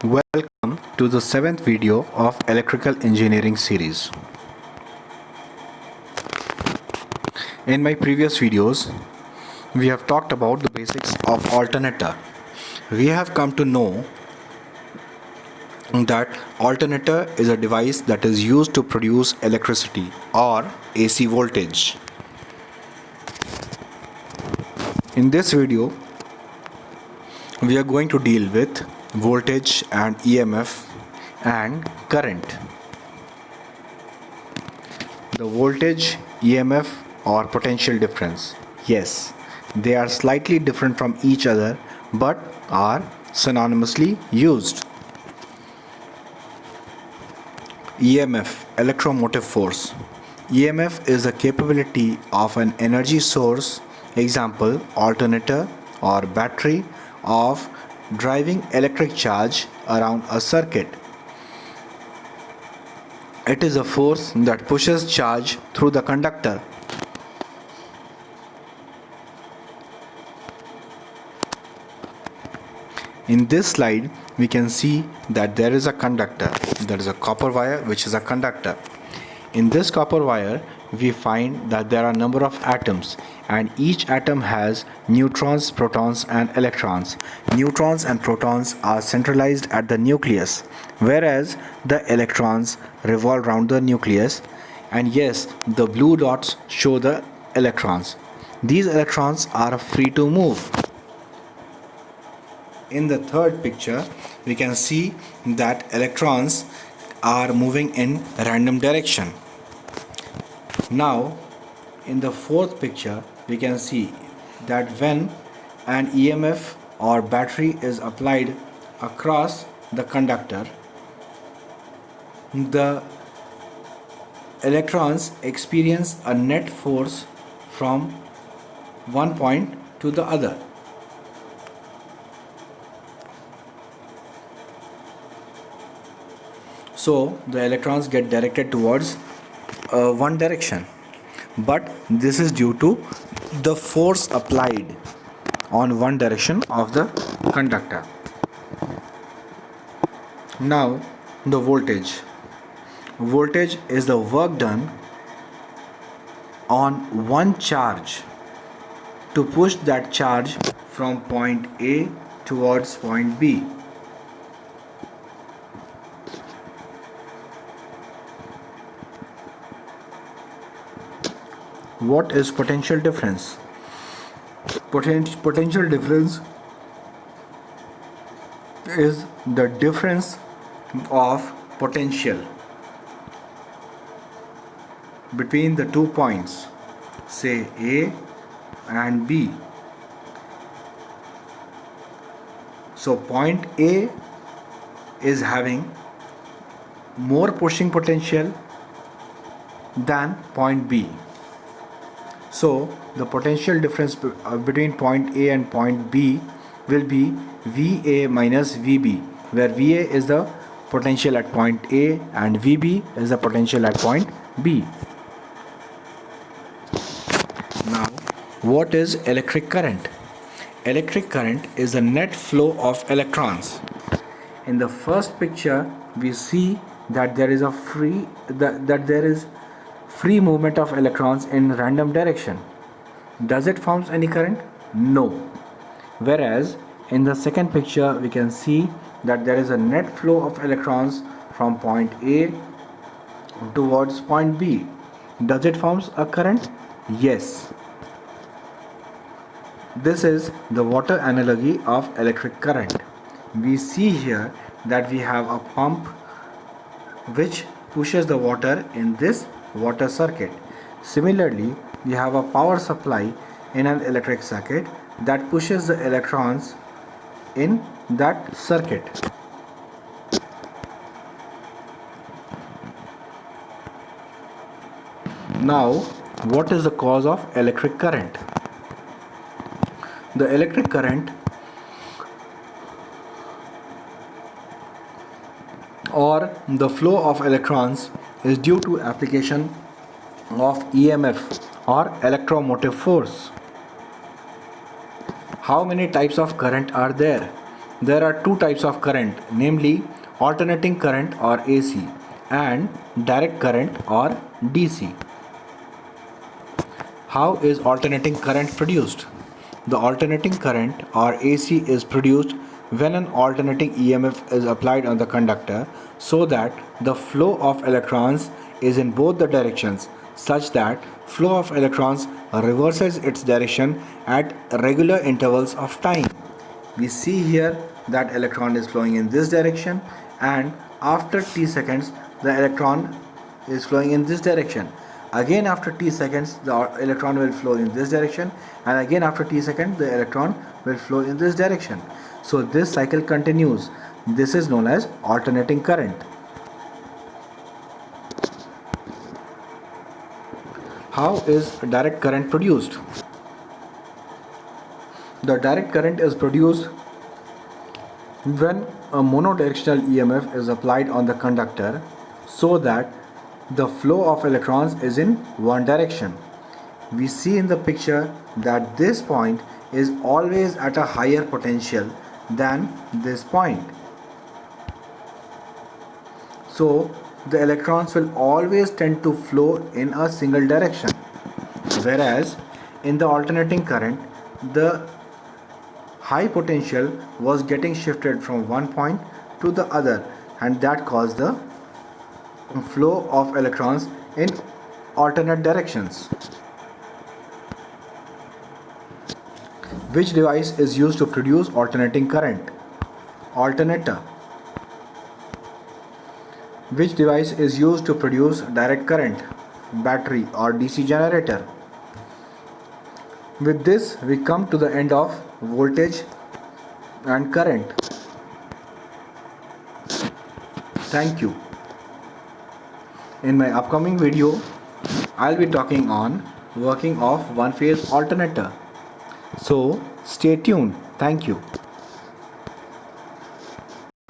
Welcome to the 7th video of Electrical Engineering series. In my previous videos, we have talked about the basics of alternator. We have come to know that alternator is a device that is used to produce electricity or AC voltage. In this video, we are going to deal with voltage and EMF and current. The voltage, EMF or potential difference. Yes, they are slightly different from each other but are synonymously used. EMF, electromotive force. EMF is the capability of an energy source, example alternator or battery, of driving electric charge around a circuit. It is a force that pushes charge through the conductor. In this slide, we can see that there is a conductor. There is a copper wire which is a conductor. In this copper wire, we find that there are a number of atoms, and each atom has neutrons, protons and electrons. Neutrons and protons are centralized at the nucleus, whereas the electrons revolve around the nucleus, and yes, the blue dots show the electrons. These electrons are free to move. In the third picture, we can see that electrons are moving in random direction. Now, in the fourth picture, we can see that when an EMF or battery is applied across the conductor, the electrons experience a net force from one point to the other. So the electrons get directed towards one direction, but this is due to the force applied on one direction of the conductor. Now the voltage. Voltage is the work done on one charge to push that charge from point A towards point B. What is potential difference? Potential difference is the difference of potential between the 2 points, say A and B. So point A is having more pushing potential than point B. So the potential difference between point A and point B will be VA minus VB, where VA is the potential at point A and VB is the potential at point B. Now, what is electric current? Electric current is the net flow of electrons. In the first picture, we see that there is free movement of electrons in random direction. Does it form any current? No. Whereas in the second picture, we can see that there is a net flow of electrons from point A towards point B. Does it form a current? Yes. This is the water analogy of electric current. We see here that we have a pump which pushes the water in this water circuit. Similarly, we have a power supply in an electric circuit that pushes the electrons in that circuit. Now, what is the cause of electric current? The electric current or the flow of electrons is due to application of EMF or electromotive force. How many types of current are there? there are two types of current, namely alternating current or AC and direct current or DC. How is alternating current produced? The alternating current or AC is produced when an alternating EMF is applied on the conductor so that the flow of electrons is in both the directions, such that flow of electrons reverses its direction at regular intervals of time. We see here that electron is flowing in this direction, and after t seconds the electron is flowing in this direction. Again after t seconds the electron will flow in this direction, and again after t seconds the electron will flow in this direction. So this cycle continues. This is known as alternating current. How is direct current produced? The direct current is produced when a monodirectional EMF is applied on the conductor so that the flow of electrons is in one direction. We see in the picture that this point is always at a higher potential than this point. So the electrons will always tend to flow in a single direction, whereas in the alternating current the high potential was getting shifted from one point to the other, and that caused the flow of electrons in alternate directions. Which device is used to produce alternating current? Alternator. Which device is used to produce direct current? Battery or DC generator. With this, we come to the end of voltage and current. Thank you. In my upcoming video, I'll be talking on working of one-phase alternator. So, stay tuned. Thank you.